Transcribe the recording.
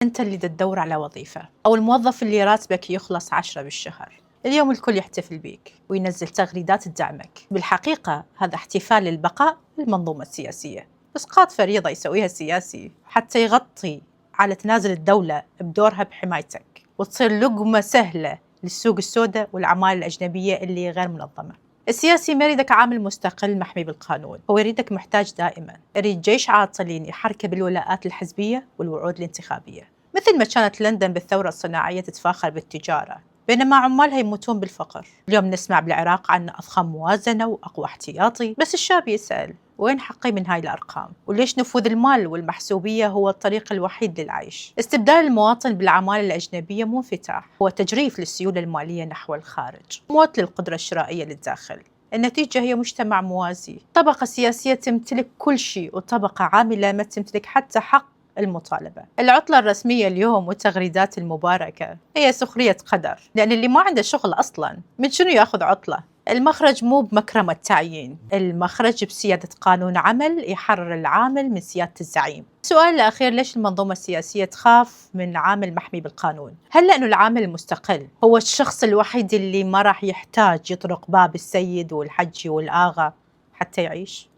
أنت اللي تدور على وظيفة، أو الموظف اللي راتبك يخلص 10 بالشهر. اليوم الكل يحتفل بيك وينزل تغريدات تدعمك. بالحقيقة هذا احتفال للبقاء بالمنظومة السياسية، إسقاط فريضة يسويها السياسي حتى يغطي على تنازل الدولة بدورها بحمايتك، وتصير لقمة سهلة للسوق السوداء والأعمال الأجنبية اللي غير منظمة. السياسي ما يريدك عامل مستقل محمي بالقانون، هو يريدك محتاج دائما، يريد جيش عاطلين يحركه بالولاءات الحزبية والوعود الانتخابية، مثل ما كانت لندن بالثورة الصناعية تتفاخر بالتجارة بينما عمالها يموتون بالفقر. اليوم نسمع بالعراق عن أضخم موازنة وأقوى احتياطي، بس الشعب يسأل وين حقي من هاي الأرقام؟ وليش نفوذ المال والمحسوبية هو الطريق الوحيد للعيش؟ استبدال المواطن بالأعمال الأجنبية مو انفتاح، هو تجريف للسيولة المالية نحو الخارج، موت للقدرة الشرائية للداخل. النتيجة هي مجتمع موازي، طبقة سياسية تمتلك كل شيء وطبقة عاملة ما تمتلك حتى حق المطالبة. العطلة الرسمية اليوم والتغريدات المباركة هي سخرية قدر، لأن اللي ما عنده شغل أصلاً من شنو ياخذ عطلة؟ المخرج مو بمكرمة تعيين، المخرج بسيادة قانون عمل يحرر العامل من سيادة الزعيم. السؤال الأخير، ليش المنظومة السياسية تخاف من عامل محمي بالقانون؟ هل لأنه العامل المستقل هو الشخص الوحيد اللي ما راح يحتاج يطرق باب السيد والحجي والآغا حتى يعيش؟